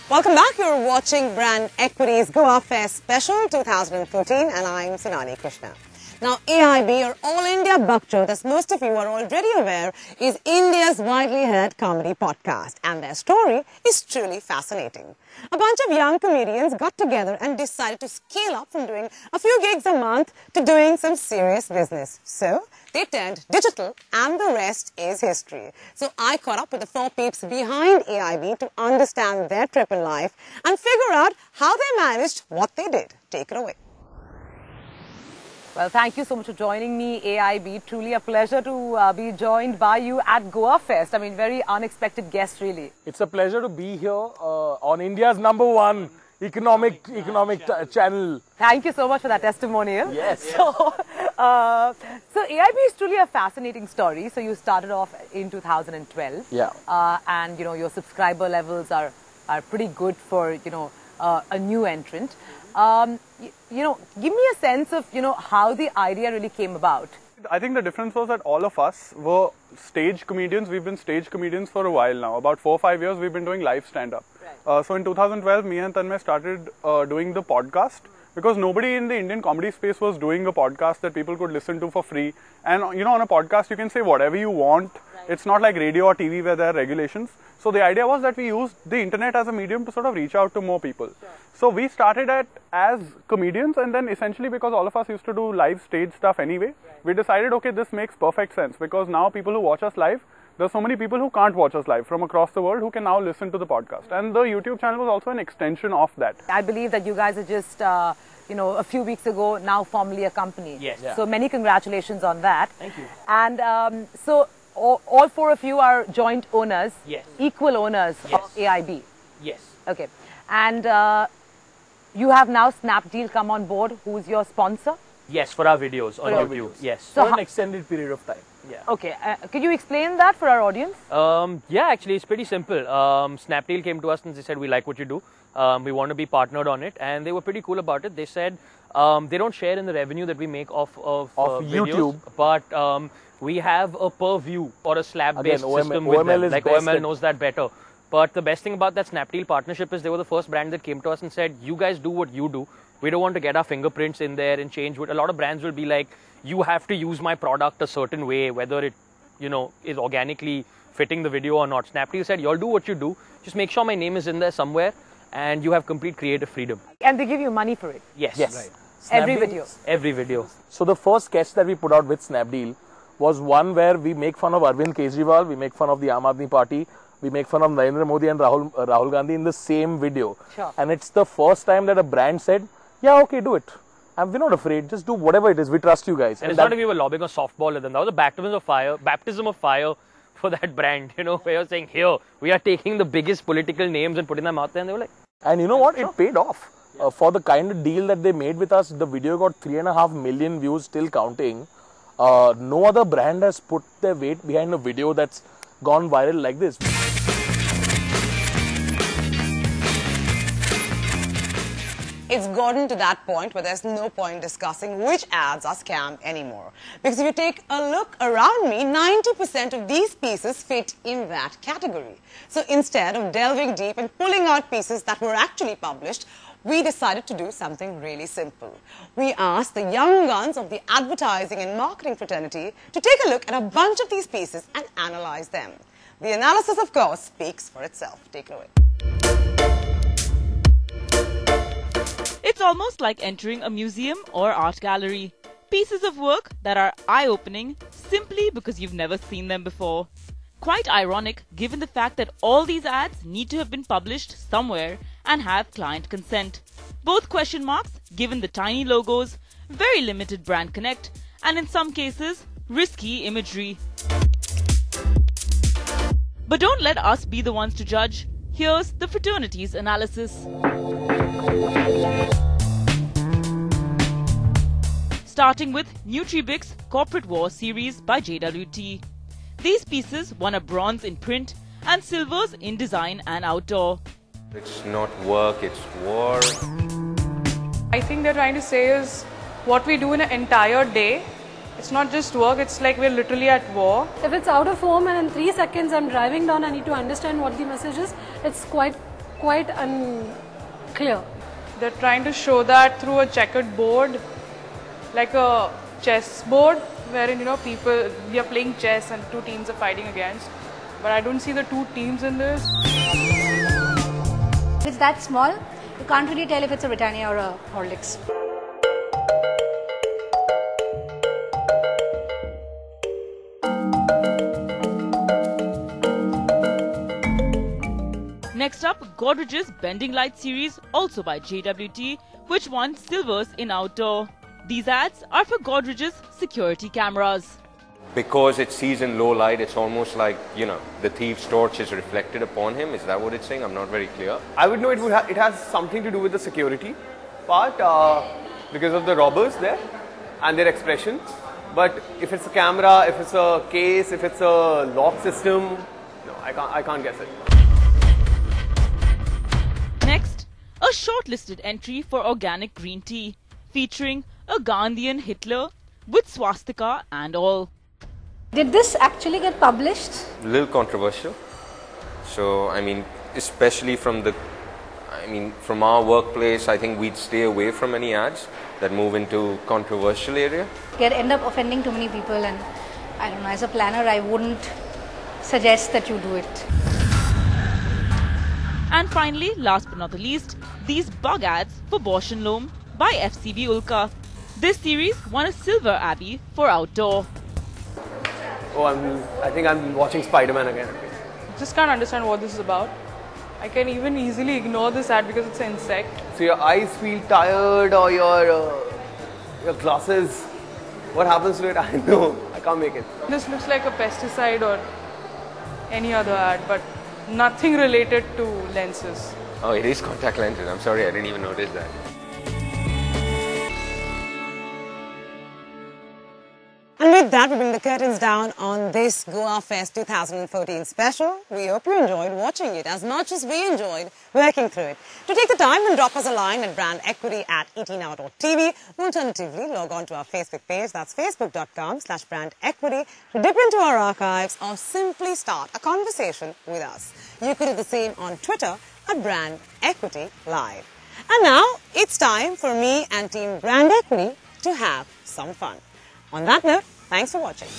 Welcome back. You're watching Brand Equity's Goafest Special 2014 and I'm Sonali Krishna. Now, AIB, or All India Bakchod, as most of you are already aware, is India's widely heard comedy podcast, and their story is truly fascinating. A bunch of young comedians got together and decided to scale up from doing a few gigs a month to doing some serious business. So, they turned digital and the rest is history. So, I caught up with the four peeps behind AIB to understand their trip in life and figure out how they managed what they did. Take it away. Well, thank you so much for joining me, AIB. Truly a pleasure to be joined by you at Goafest. I mean, very unexpected guest, really. It's a pleasure to be here on India's #1 economic channel. Thank you so much for that testimonial. Yes. So AIB is truly a fascinating story. So you started off in 2012. Yeah. And, you know, your subscriber levels are pretty good for, you know, a new entrant. You know, give me a sense of, you know, how the idea really came about. I think the difference was that all of us were stage comedians. We've been stage comedians for a while now. About 4 or 5 years, we've been doing live stand-up. Right. So in 2012, me and Tanmay started doing the podcast because nobody in the Indian comedy space was doing a podcast that people could listen to for free. And, you know, on a podcast, you can say whatever you want. Right. It's not like radio or TV where there are regulations. So the idea was that we used the internet as a medium to sort of reach out to more people. Sure. So we started as comedians, and then essentially because all of us used to do live stage stuff anyway, right, we decided, okay, this makes perfect sense because now people who watch us live, there's so many people who can't watch us live from across the world who can now listen to the podcast. And the YouTube channel was also an extension of that. I believe that you guys are just, you know, a few weeks ago now formally a company. Yes. Yeah. So many congratulations on that. Thank you. And so all four of you are joint owners, yes, equal owners, yes, of AIB. Yes. Okay. And you have now Snapdeal come on board, who's your sponsor? Yes, for our videos on YouTube. Yes. So for an extended period of time. Yeah. Okay. Could you explain that for our audience? Yeah, actually, it's pretty simple. Snapdeal came to us and they said, we like what you do. We want to be partnered on it. And they were pretty cool about it. They said they don't share in the revenue that we make of YouTube. Videos, but we have a per view or a slab-based system OML with them. is like OML knows that better. But the best thing about that Snapdeal partnership is they were the first brand that came to us and said, you guys do what you do. We don't want to get our fingerprints in there and change what a lot of brands will be like, you have to use my product a certain way, whether it, you know, is organically fitting the video or not. Snapdeal said, y'all do what you do. Just make sure my name is in there somewhere and you have complete creative freedom. And they give you money for it? Yes. Yes. Right. Every video? Every video. So the first sketch that we put out with Snapdeal was one where we make fun of Arvind Kejriwal, we make fun of the Aam Aadmi Party, we make fun of Narendra Modi and Rahul Gandhi in the same video. Sure. And it's the first time that a brand said, yeah, okay, do it. And we're not afraid, just do whatever it is, we trust you guys. And it's not like we were lobbing a softball at them, that was a baptism of fire for that brand, you know, where you're saying, here, we are taking the biggest political names and putting them out there, and they were like... And you know what, it paid off. For the kind of deal that they made with us, the video got 3.5 million views, still counting. No other brand has put their weight behind a video that's gone viral like this. It's gotten to that point where there's no point discussing which ads are scam anymore. Because if you take a look around me, 90% of these pieces fit in that category. So instead of delving deep and pulling out pieces that were actually published, we decided to do something really simple. We asked the young guns of the advertising and marketing fraternity to take a look at a bunch of these pieces and analyze them. The analysis, of course, speaks for itself. Take it away. It's almost like entering a museum or art gallery. Pieces of work that are eye-opening simply because you've never seen them before. Quite ironic given the fact that all these ads need to have been published somewhere and have client consent. Both question marks given the tiny logos, very limited brand connect, and in some cases, risky imagery. But don't let us be the ones to judge. Here's the fraternity's analysis. Starting with NutriBix Corporate War series by JWT. These pieces won a bronze in print and silvers in design and outdoor. It's not work, it's war. I think they're trying to say is what we do in an entire day. It's not just work, it's like we're literally at war. If it's out of home and in 3 seconds I'm driving down, I need to understand what the message is, it's quite quite unclear. They're trying to show that through a checkered board, like a chess board, wherein people, we are playing chess and two teams are fighting against. But I don't see the two teams in this. If it's that small, you can't really tell if it's a Britannia or a Horlicks. Next up, Godrej's Bending Light series, also by JWT, which won silvers in outdoor. These ads are for Godrej's security cameras. Because it sees in low light, it's almost like, the thief's torch is reflected upon him. Is that what it's saying? I'm not very clear. I would know it has something to do with the security part because of the robbers there and their expression. But if it's a camera, if it's a case, if it's a lock system, no, I can't guess it. Next, a shortlisted entry for organic green tea, featuring a Gandhian Hitler with swastika and all. Did this actually get published? A little controversial. So, especially from our workplace, I think we'd stay away from any ads that move into controversial area. You'd end up offending too many people, and I don't know, as a planner, I wouldn't suggest that you do it. And finally, last but not the least, these bug ads for Bosch & Lomb by FCB Ulka. This series won a silver Abbey for outdoor. Oh, I think I'm watching Spider-Man again. Just can't understand what this is about. I can even easily ignore this ad because it's an insect. So your eyes feel tired or your glasses, what happens to it? I know, I can't make it. This looks like a pesticide or any other ad, but nothing related to lenses. Oh, it is contact lenses. I'm sorry, I didn't even notice that. And with that, we bring the curtains down on this Goafest 2014 special. We hope you enjoyed watching it as much as we enjoyed working through it. To take the time and drop us a line at brandequity@etnow.tv. Alternatively, log on to our Facebook page, that's facebook.com/brandequity, to dip into our archives or simply start a conversation with us. You could do the same on Twitter at Brand Equity Live. And now, it's time for me and Team Brand Equity to have some fun. On that note, thanks for watching.